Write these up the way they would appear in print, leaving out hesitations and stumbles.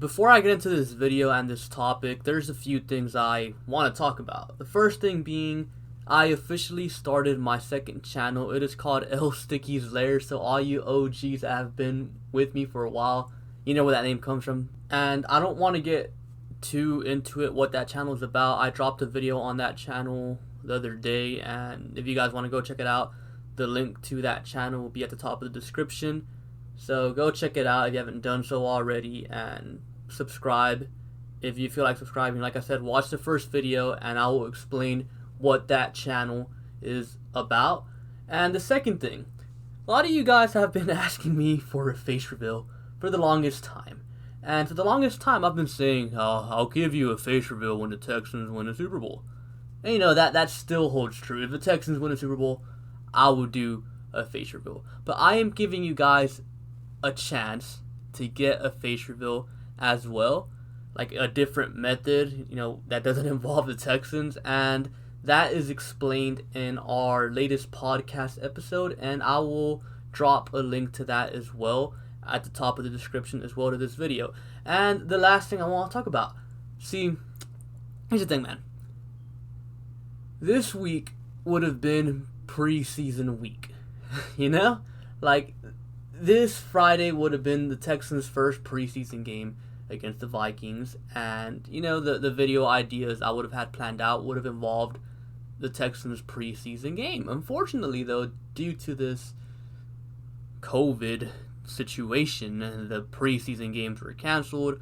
before I get into this video and this topic, there's a few things I want to talk about. The first thing being, I officially started my second channel. It is called L Sticky's Lair, so all you OGs that have been with me for a while, you know where that name comes from. And I don't want to get too into it, what that channel is about. I dropped a video on that channel the other day, and if you guys want to go check it out, the link to that channel will be at the top of the description. So go check it out if you haven't done so already, and subscribe if you feel like subscribing. Like I said, watch the first video and I will explain what that channel is about. And the second thing, a lot of you guys have been asking me for a face reveal for the longest time. And for the longest time I've been saying, I'll give you a face reveal when the Texans win a Super Bowl. And you know, that still holds true. If the Texans win a Super Bowl, I will do a face reveal. But I am giving you guys a chance to get a face reveal as well, like a different method, you know, that doesn't involve the Texans, and that is explained in our latest podcast episode, and I will drop a link to that as well at the top of the description as well to this video. And the last thing I want to talk about, see, here's the thing, man. This week would have been preseason week, you know, like this Friday would have been the Texans' first preseason game against the Vikings, and you know, the video ideas I would have had planned out would have involved the Texans' preseason game. Unfortunately, though, due to this COVID situation, the preseason games were canceled,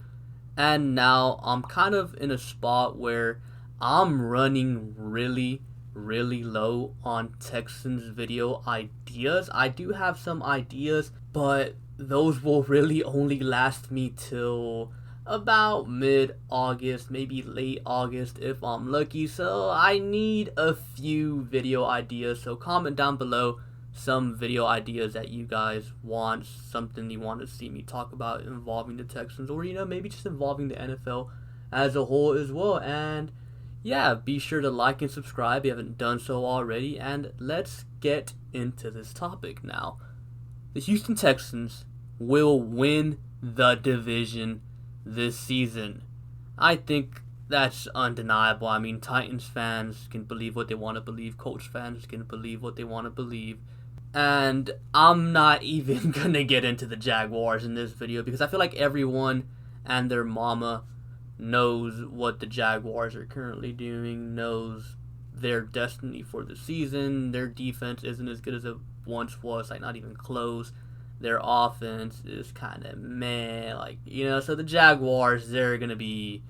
and now I'm kind of in a spot where I'm running really low on Texans video ideas. I do have some ideas, but those will really only last me till about mid-August, maybe late August if I'm lucky. So I need a few video ideas, so comment down below some video ideas that you guys want, something you want to see me talk about involving the Texans, or you know, maybe just involving the NFL as a whole as well. And yeah, be sure to like and subscribe if you haven't done so already, and let's get into this topic now. The Houston Texans will win the division this season. I think that's undeniable. I mean, Titans fans can believe what they want to believe, Colts fans can believe what they want to believe, and I'm not even gonna get into the Jaguars in this video because I feel like everyone and their mama knows what the Jaguars are currently doing, knows their destiny for the season. Their defense isn't as good as it once was, like not even close. Their offense is kind of meh, like, you know, so the Jaguars, they're going to be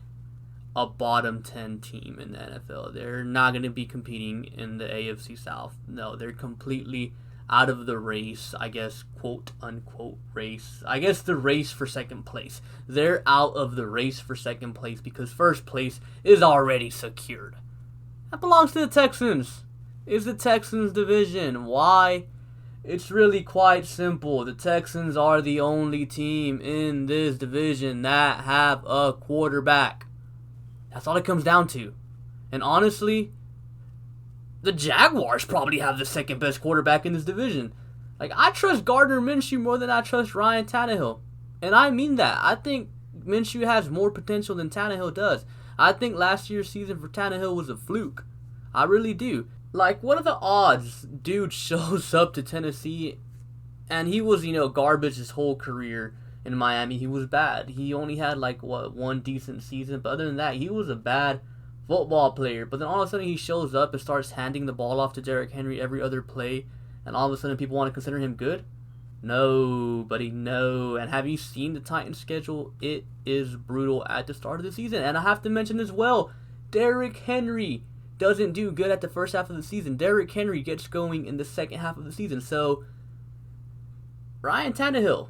a bottom 10 team in the NFL. They're not going to be competing in the AFC South. No, they're completely out of the race, I guess, quote unquote race. I guess the race for second place. They're out of the race for second place because first place is already secured. That belongs to the Texans. It's the Texans division. Why? It's really quite simple. The Texans are the only team in this division that have a quarterback. That's all it comes down to. And honestly, the Jaguars probably have the second best quarterback in this division. Like, I trust Gardner Minshew more than I trust Ryan Tannehill. And I mean that. I think Minshew has more potential than Tannehill does. I think last year's season for Tannehill was a fluke. I really do. Like, what are the odds dude shows up to Tennessee and he was, you know, garbage his whole career in Miami. He was bad. He only had, like, one decent season. But other than that, he was a bad football player. But then all of a sudden he shows up and starts handing the ball off to Derrick Henry every other play. And all of a sudden people want to consider him good? No, buddy, no. And have you seen the Titans schedule? It is brutal at the start of the season. And I have to mention as well, Derrick Henry doesn't do good at the first half of the season. Derrick Henry gets going in the second half of the season. So Ryan Tannehill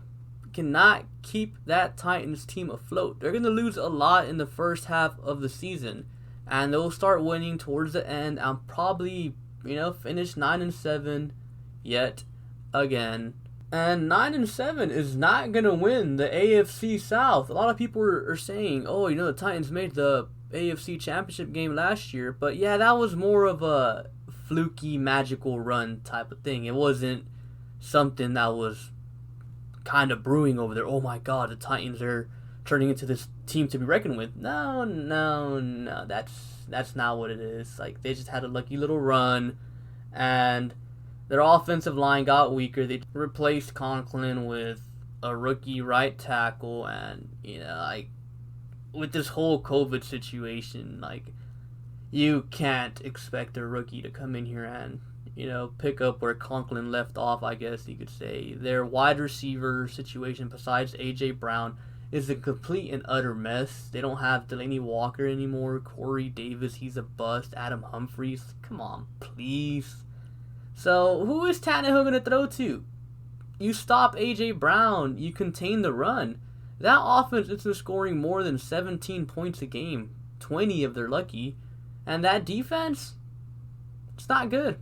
cannot keep that Titans team afloat. They're going to lose a lot in the first half of the season, and they'll start winning towards the end. I'm probably, you know, finish 9-7 yet again. And 9-7 is not going to win the AFC South. A lot of people are saying, oh, you know, the Titans made the AFC Championship game last year. But yeah, that was more of a fluky, magical run type of thing. It wasn't something that was kind of brewing over there. Oh my God, the Titans are turning into this team to be reckoned with. No. That's not what it is. Like, they just had a lucky little run, and their offensive line got weaker. They replaced Conklin with a rookie right tackle, and like, with this whole COVID situation, like, you can't expect a rookie to come in here and pick up where Conklin left off, I guess you could say. Their wide receiver situation, besides A.J. Brown, is a complete and utter mess. They don't have Delaney Walker anymore. Corey Davis, he's a bust. Adam Humphries, come on, please. So, who is Tannehill going to throw to? You stop A.J. Brown. You contain the run. That offense isn't scoring more than 17 points a game. 20 if they're lucky. And that defense, it's not good.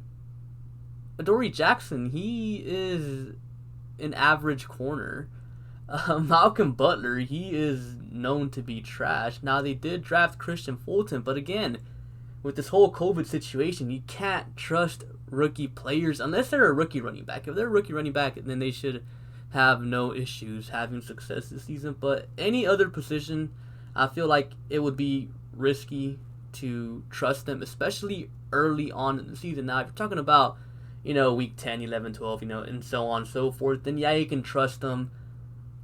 Adoree Jackson, he is an average corner. Malcolm Butler, he is known to be trash. Now, they did draft Christian Fulton, but again, with this whole COVID situation, you can't trust rookie players unless they're a rookie running back. If they're a rookie running back, then they should have no issues having success this season. But any other position, I feel like it would be risky to trust them, especially early on in the season. Now, if you're talking about, week 10, 11, 12, and so on and so forth, then yeah, you can trust them.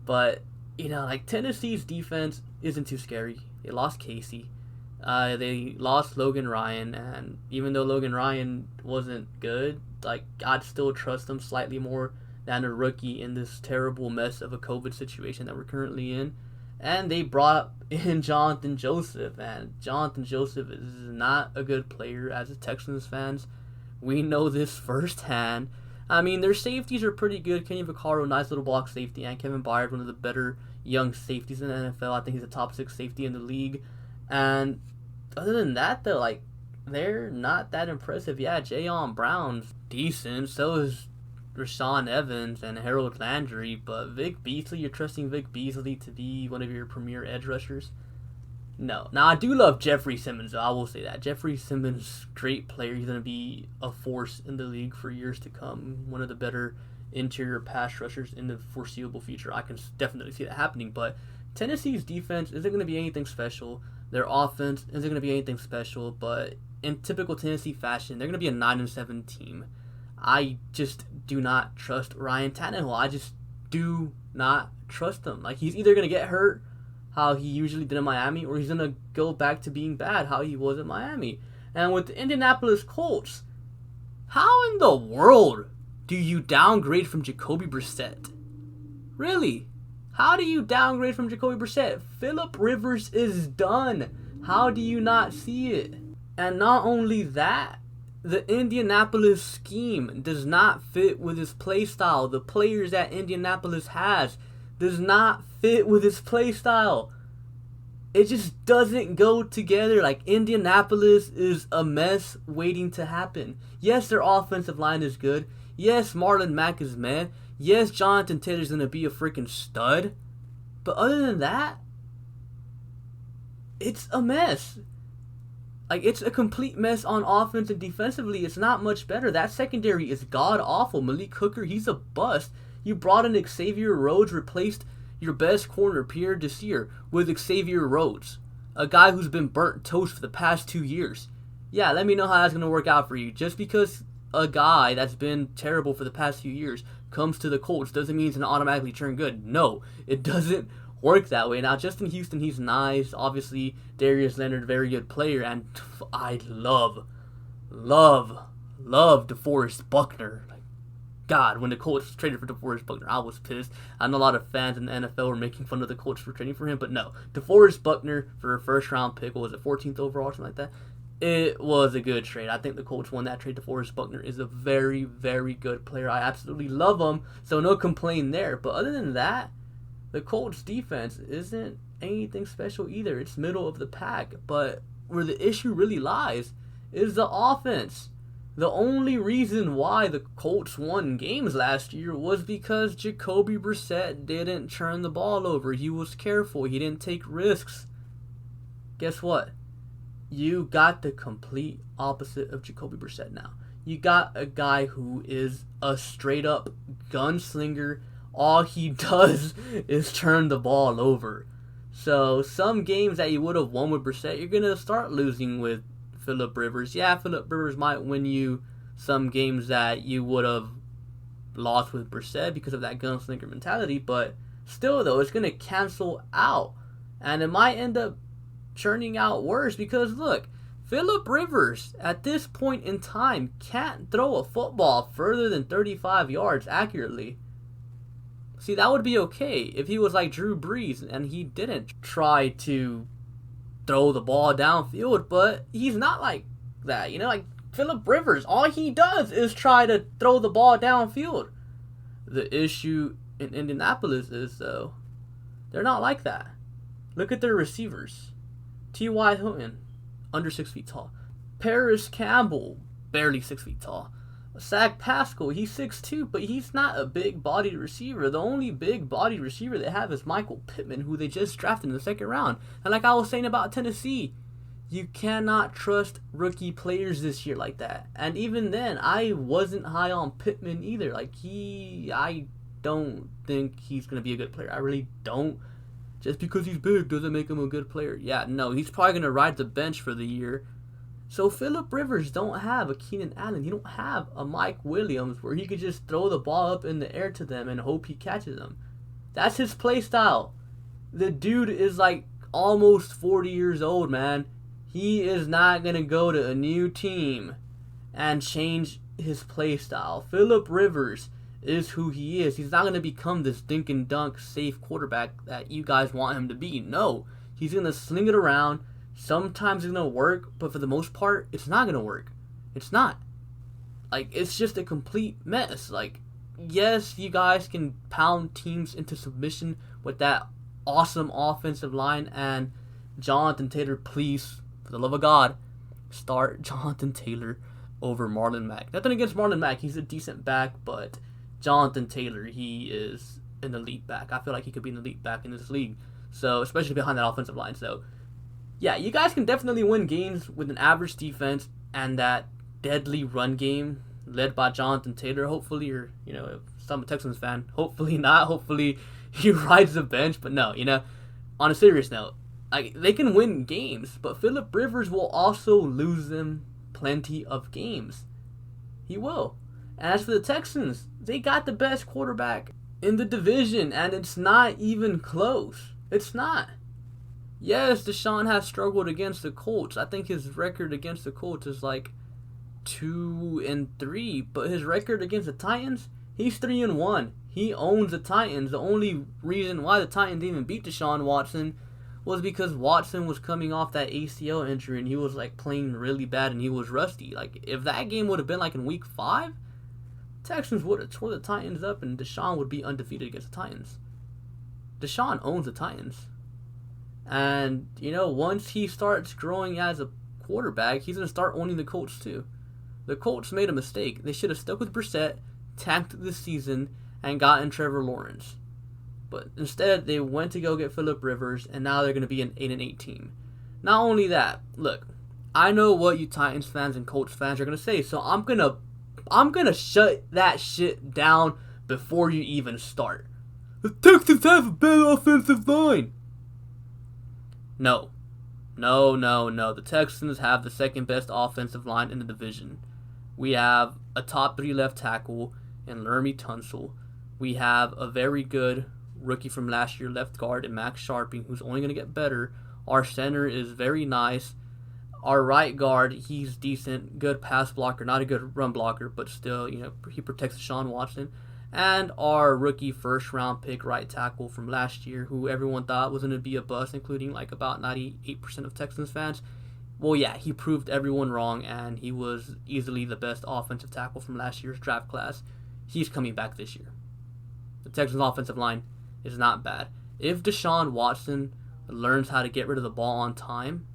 But, like, Tennessee's defense isn't too scary. They lost Casey. They lost Logan Ryan, and even though Logan Ryan wasn't good, like, I'd still trust them slightly more than a rookie in this terrible mess of a COVID situation that we're currently in. And they brought in Jonathan Joseph, and Jonathan Joseph is not a good player. As a Texans fans, we know this firsthand. I mean, their safeties are pretty good. Kenny Vaccaro, nice little block safety, and Kevin Byard, one of the better young safeties in the NFL. I think he's a top 6 safety in the league. And other than that, though, like, they're not that impressive. Yeah, Jayon Brown's decent. So is Rashaan Evans and Harold Landry. But Vic Beasley, you're trusting Vic Beasley to be one of your premier edge rushers? No. Now, I do love Jeffrey Simmons, though. I will say that. Jeffrey Simmons, great player. He's going to be a force in the league for years to come. One of the better interior pass rushers in the foreseeable future. I can definitely see that happening. But Tennessee's defense isn't going to be anything special. Their offense isn't going to be anything special. But in typical Tennessee fashion, they're going to be a 9-7 team. I just do not trust Ryan Tannehill. I just do not trust him. Like, he's either going to get hurt, how he usually did in Miami, or he's going to go back to being bad, how he was in Miami. And with the Indianapolis Colts, how in the world do you downgrade from Jacoby Brissett? Really? How do you downgrade from Jacoby Brissett? Phillip Rivers is done. How do you not see it? And not only that, the Indianapolis scheme does not fit with his play style. The players that Indianapolis has does not fit with his play style. It just doesn't go together. Like, Indianapolis is a mess waiting to happen. Yes, their offensive line is good. Yes, Marlon Mack is meh. Yes, Jonathan Taylor's going to be a freaking stud. But other than that, it's a mess. Like, it's a complete mess on offense, and defensively, it's not much better. That secondary is god-awful. Malik Hooker, he's a bust. You brought in Xavier Rhodes, replaced your best corner, Pierre Desir, with Xavier Rhodes, a guy who's been burnt toast for the past 2 years. Yeah, let me know how that's going to work out for you. Just because a guy that's been terrible for the past few years comes to the Colts doesn't mean it's going to automatically turn good. No, it doesn't work that way. Now, Justin Houston, he's nice. Obviously, Darius Leonard, very good player. And I love DeForest Buckner. Like, God, when the Colts traded for DeForest Buckner, I was pissed. I know a lot of fans in the NFL were making fun of the Colts for trading for him. But no, DeForest Buckner for a first-round pick, what was it, 14th overall, something like that? It was a good trade. I think the Colts won that trade. DeForest Buckner is a very, very good player. I absolutely love him, so no complaint there. But other than that, the Colts defense isn't anything special either. It's middle of the pack. But where the issue really lies is the offense. The only reason why the Colts won games last year was because Jacoby Brissett didn't turn the ball over. He was careful. He didn't take risks. Guess what? You got the complete opposite of Jacoby Brissett now. You got a guy who is a straight-up gunslinger. All he does is turn the ball over. So some games that you would have won with Brissett, you're going to start losing with Phillip Rivers. Yeah, Phillip Rivers might win you some games that you would have lost with Brissett because of that gunslinger mentality, but still, though, it's going to cancel out. And it might end up churning out worse because, look, Phillip Rivers, at this point in time, can't throw a football further than 35 yards accurately. See, that would be okay if he was like Drew Brees and he didn't try to throw the ball downfield, but he's not like that. Like Phillip Rivers, all he does is try to throw the ball downfield. The issue in Indianapolis is, though, they're not like that. Look at their receivers. T.Y. Hilton, under 6 feet tall. Paris Campbell, barely 6 feet tall. Zach Pascal, he's 6'2", but he's not a big-bodied receiver. The only big-bodied receiver they have is Michael Pittman, who they just drafted in the second round. And like I was saying about Tennessee, you cannot trust rookie players this year like that. And even then, I wasn't high on Pittman either. I don't think he's going to be a good player. I really don't. Just because he's big doesn't make him a good player. Yeah, no, he's probably going to ride the bench for the year. So Phillip Rivers don't have a Keenan Allen. He don't have a Mike Williams where he could just throw the ball up in the air to them and hope he catches them. That's his play style. The dude is like almost 40 years old, man. He is not going to go to a new team and change his play style. Phillip Rivers is who he is. He's not going to become this dink and dunk safe quarterback that you guys want him to be. No, he's going to sling it around. Sometimes it's going to work, but for the most part, it's not going to work. It's not. It's just a complete mess. Yes, you guys can pound teams into submission with that awesome offensive line, and Jonathan Taylor, please, for the love of God, start Jonathan Taylor over Marlon Mack. Nothing against Marlon Mack. He's a decent back, but Jonathan Taylor, he is an elite back. I feel like he could be an elite back in this league. So, especially behind that offensive line. So, yeah, you guys can definitely win games with an average defense and that deadly run game led by Jonathan Taylor. Hopefully, or, if I'm a Texans fan, hopefully not. Hopefully, he rides the bench. But no, on a serious note, they can win games, but Phillip Rivers will also lose them plenty of games. He will. And as for the Texans, they got the best quarterback in the division, and it's not even close. It's not. Yes, Deshaun has struggled against the Colts. I think his record against the Colts is 2-3, but his record against the Titans, he's 3-1. He owns the Titans. The only reason why the Titans even beat Deshaun Watson was because Watson was coming off that ACL injury and he was playing really bad and he was rusty. If that game would have been in week 5, Texans would have tore the Titans up and Deshaun would be undefeated against the Titans. Deshaun owns the Titans. And, once he starts growing as a quarterback, he's going to start owning the Colts too. The Colts made a mistake. They should have stuck with Brissett, tanked this season, and gotten Trevor Lawrence. But instead, they went to go get Phillip Rivers, and now they're going to be an 8-8 team. Not only that, look, I know what you Titans fans and Colts fans are going to say, so I'm gonna shut that shit down before you even start. The Texans have a bad offensive line. No. The Texans have the second best offensive line in the division. We have a top 3 left tackle in Laramie Tunsil. We have a very good rookie from last year left guard in Max Sharping, who's only going to get better. Our center is very nice. Our right guard, he's decent, good pass blocker, not a good run blocker, but still, he protects Deshaun Watson. And our rookie first-round pick right tackle from last year, who everyone thought was going to be a bust, including about 98% of Texans fans. Well, yeah, he proved everyone wrong, and he was easily the best offensive tackle from last year's draft class. He's coming back this year. The Texans' offensive line is not bad. If Deshaun Watson learns how to get rid of the ball on time,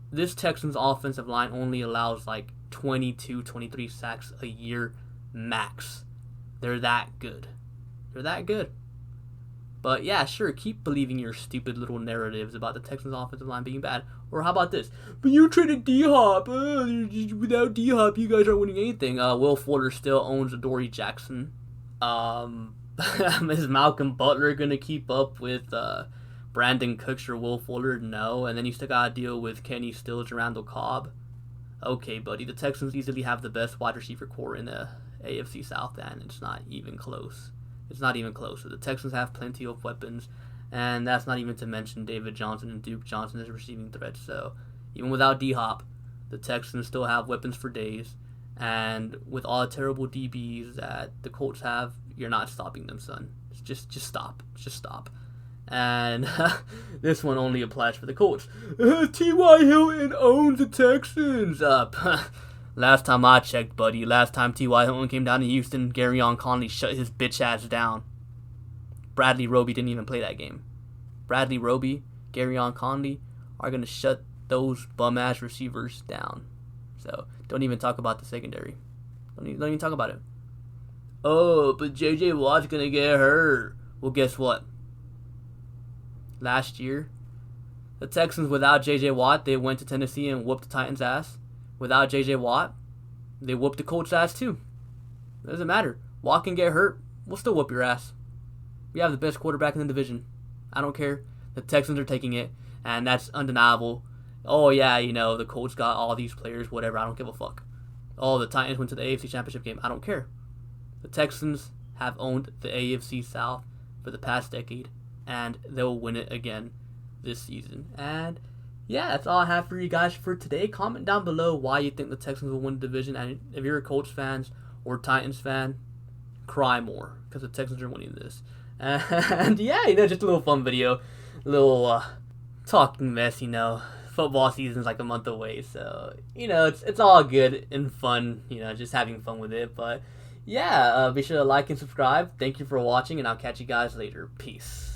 this Texans offensive line only allows 22, 23 sacks a year max. They're that good. But yeah, sure, keep believing your stupid little narratives about the Texans offensive line being bad. Or how about this? But you traded D-Hop. Without D-Hop, you guys aren't winning anything. Will Fuller still owns Adoree Jackson. Is Malcolm Butler going to keep up with Brandon Cooks or Will Fuller? No. And then you still got to deal with Kenny Stills and Randall Cobb. Okay, buddy. The Texans easily have the best wide receiver core in the AFC South, and it's not even close. It's not even close. So the Texans have plenty of weapons, and that's not even to mention David Johnson and Duke Johnson as receiving threats. So even without D-Hop, the Texans still have weapons for days. And with all the terrible DBs that the Colts have, you're not stopping them, son. Just stop. Just stop. And this one only applies for the Colts. T.Y. Hilton owns the Texans. Last time I checked, buddy, last time T.Y. Hilton came down to Houston, Garyon Conley shut his bitch ass down. Bradley Roby didn't even play that game. Bradley Roby, Garyon Conley are going to shut those bum-ass receivers down. So don't even talk about the secondary. Don't even talk about it. Oh, but J.J. Watt's going to get hurt. Well, guess what? Last year, the Texans, without J.J. Watt, they went to Tennessee and whooped the Titans' ass. Without J.J. Watt, they whooped the Colts' ass too. It doesn't matter. Watt can get hurt. We'll still whoop your ass. We have the best quarterback in the division. I don't care. The Texans are taking it, and that's undeniable. Oh, yeah, the Colts got all these players, whatever. I don't give a fuck. Oh, the Titans went to the AFC Championship game. I don't care. The Texans have owned the AFC South for the past decade, and they'll win it again this season. And yeah, that's all I have for you guys for today. Comment down below why you think the Texans will win the division, and if you're a Colts fan or Titans fan, cry more because the Texans are winning this. And yeah, just a little fun video, a little talking mess. Football season's like a month away, so it's all good and fun. Just having fun with it. But yeah, be sure to like and subscribe. Thank you for watching, and I'll catch you guys later. Peace.